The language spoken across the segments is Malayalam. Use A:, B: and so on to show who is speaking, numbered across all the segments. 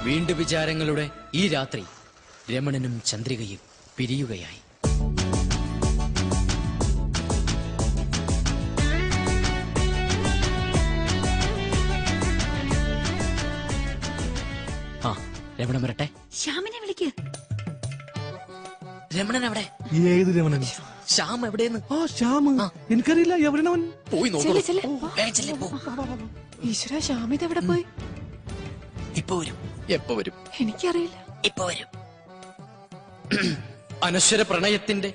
A: വീണ്ടും വിചാരങ്ങളുടെ ഈ രാത്രി രമണനും ചന്ദ്രികയും പിരിയുകയായി. ആ, രമണൻ വരട്ടെ.
B: ശ്യാമിനെ വിളിക്ക്.
A: രമണൻ അവിടെ.
C: ഏത് രമണൻ?
A: ശ്യാം എവിടെയെന്ന്?
C: ആ ശ്യാം, എനിക്കറിയില്ല എവിടെയാണവൻ.
A: പോയി നോക്കൂ.
B: ഈശ്വര, ശ്യാം ഇതെവിടെ പോയി?
A: ഇപ്പൊ വരും. എപ്പോ വരും
B: എനിക്കറിയില്ല.
A: ഇപ്പൊ വരും. അനശ്വര പ്രണയത്തിന്റെ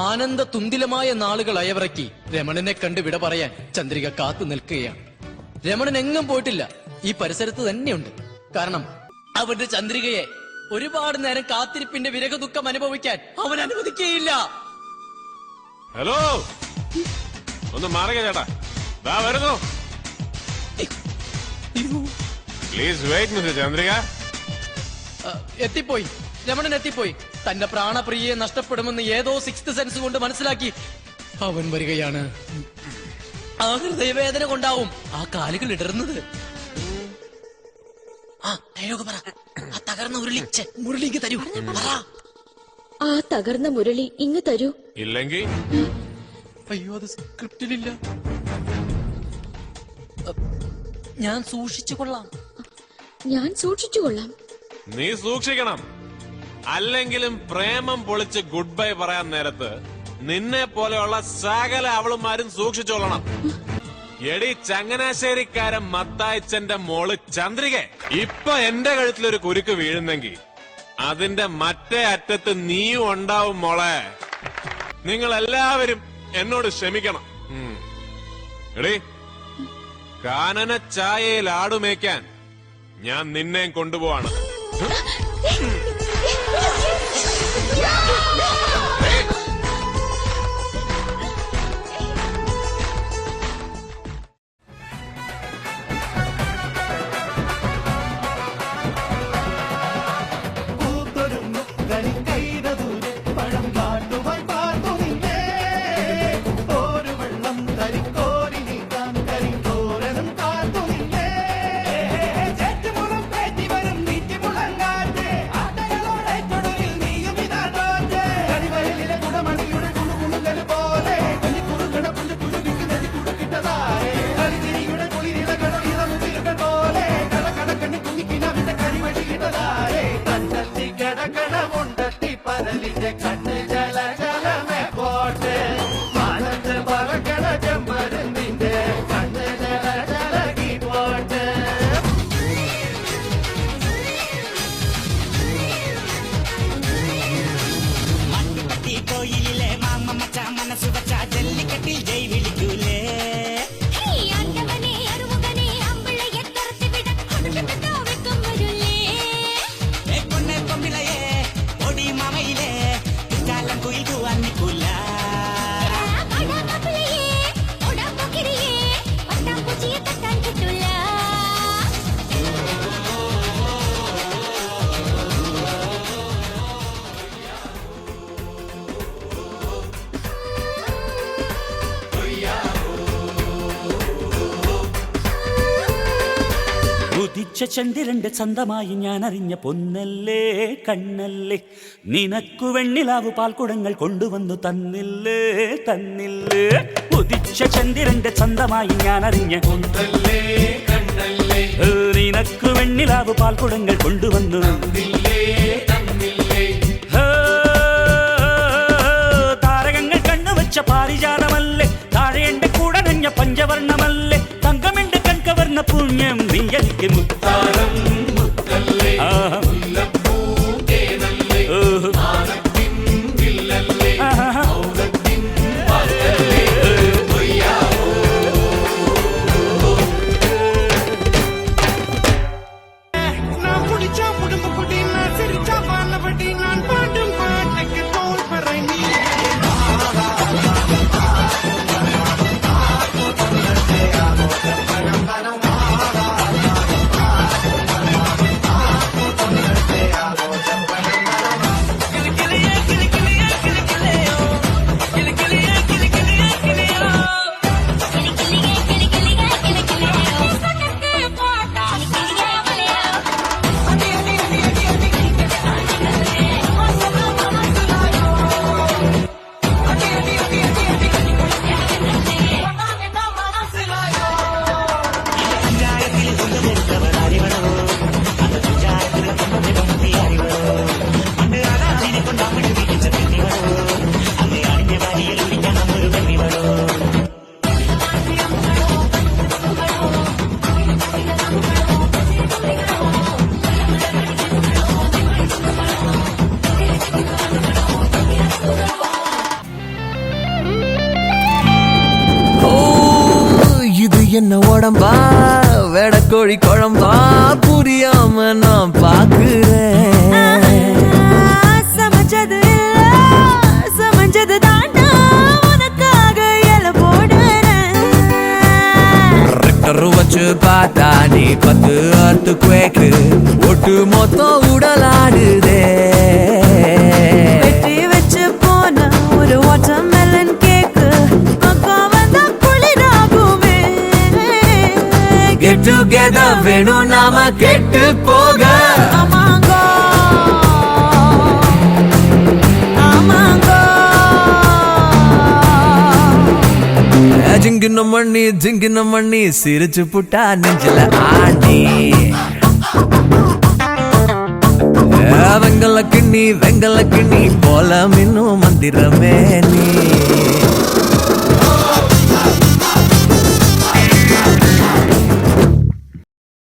A: ആനന്ദ തുന്തിലമായ നാളുകൾ അയവിറക്കി രമണനെ കണ്ട് വിട പറയാൻ ചന്ദ്രിക കാത്തു നിൽക്കുകയാണ്. രമണൻ എങ്ങും പോയിട്ടില്ല, ഈ പരിസരത്ത് തന്നെയുണ്ട്. കാരണം അവന്റെ ചന്ദ്രികയെ ഒരുപാട് നേരം കാത്തിരിപ്പിന്റെ വിരഹ ദുഃഖം അനുഭവിക്കാൻ അവൻ അനുവദിക്കുകയില്ല.
D: ഹലോ, ഒന്ന് മാറുക ചേട്ടാ, ദാ വരുന്നു. Please wait mister Chandrika.
A: എത്തിപ്പോയി, രമണൻ എത്തിപ്പോയി. തന്റെ പ്രാണപ്രിയയെ നഷ്ടപ്പെടുമെന്ന് ഏതോ സിക്സ്ത് സെൻസ് കൊണ്ട് മനസ്സിലാക്കി അവൻ വരികയാണ്. ആ ഹൃദയവേദന കൊണ്ടാവും ആ കാലുകൾ ഇടറുന്നത്. ആ ഡയലോഗ് പറ. ആ തകർന്ന മുരളി ഇങ്ങ് തരൂ.
E: ആ തകർന്ന മുരളി ഇങ്ങ് തരൂ.
D: ഇല്ലെങ്കിൽ
A: അയ്യോ, അത് സ്ക്രിപ്റ്റിലില്ല. ഞാൻ സൂക്ഷിച്ചു കൊള്ളാം.
E: ഞാൻ സൂക്ഷിച്ചു കൊള്ളാം.
D: നീ സൂക്ഷിക്കണം. അല്ലെങ്കിലും പ്രേമം പൊളിച്ച് ഗുഡ് ബൈ പറയാൻ നേരത്ത് നിന്നെ പോലെയുള്ള സകല അവളുമാരും സൂക്ഷിച്ചോളണം. എടി ചങ്ങനാശ്ശേരിക്കാരൻ മത്തായിച്ചന്റെ മോള് ചന്ദ്രിക ഇപ്പൊ എന്റെ കഴുത്തിലൊരു കുരുക്ക് വീഴുന്നെങ്കിൽ അതിന്റെ മറ്റേ അറ്റത്ത് നീയും ഉണ്ടാവും മോളെ. നിങ്ങൾ എല്ലാവരും എന്നോട് ക്ഷമിക്കണം. എടി, കാനന ചായയിൽ ആടുമേക്കാൻ ഞാൻ നിന്നെയും കൊണ്ടുപോവാണ്.
F: ചന്ദ്രന്റെ സ്വന്തമായി ഞാൻ അറിഞ്ഞ പൊന്നല്ലേ കണ്ണല്ലേ, നിനക്കു വെണ്ണിലാവു പാൽക്കുടങ്ങൾ കൊണ്ടുവന്നു തന്നില്ലേ. ഉദിച്ച ചന്ദ്രന്റെ സ്വന്തമായി ഞാൻ അറിഞ്ഞ പൊന്നല്ലേ കണ്ണല്ലേ, നിനക്കു വെണ്ണിലാവു പാൽക്കുടങ്ങൾ കൊണ്ടുവന്നു താരകങ്ങൾ കണ്ണുവച്ച പാരിജാതമല്ലേ, താഴെ എന്റെ കൂടെ നഞ്ഞ പഞ്ചവർണ്ണമല്ലേ, തങ്കമെന്റെ കൺകവർണ്ണ പുണ്യം നീ എനിക്ക് മുത്താരം മുത്തല്ലേ, മുല്ലപ്പൂ തേനല്ലേ, മാനത്തിൻ വില്ലല്ലേ, ഔദത്തിൻ പാത്തല്ലേ, ഒയ്യാവോ.
G: நான் குடிச்சா புடுங்கு புடி, நான் சிரிச்சா பாலபடி, நான் பாடும் பாட்டுக்கு தோல் பறை நீ.
H: கடம்பா வெடக்கோழி குழம்பா புரியாம நான் பாக்குறேன்.
B: சமைச்சது சமைச்சது தாண்டா உனக்காக இல போடுறேன்.
H: ரெக்டர் வச்சு பார்த்தா நீ 10 அர்த்து குவேக்கு ஒட்டு மொத்தம் உடலாடுதே.
B: வெட்டி வச்சு போன ஒரு வாட்டர்மெலன் கேக்கு பக்கம் வந்தா குளிராகுமே.
H: கெட் டுகெதர் வேணும் நாம கெட்டு போக.
B: ஆமாங்கோ ஆமாங்கோ.
H: ஜிங்கின மண்ணி சிரிச்சு புட்டா நெஞ்சில ஆண்டி. வெங்கல கிண்ணி போல மின்னும் மந்திரமே நீ.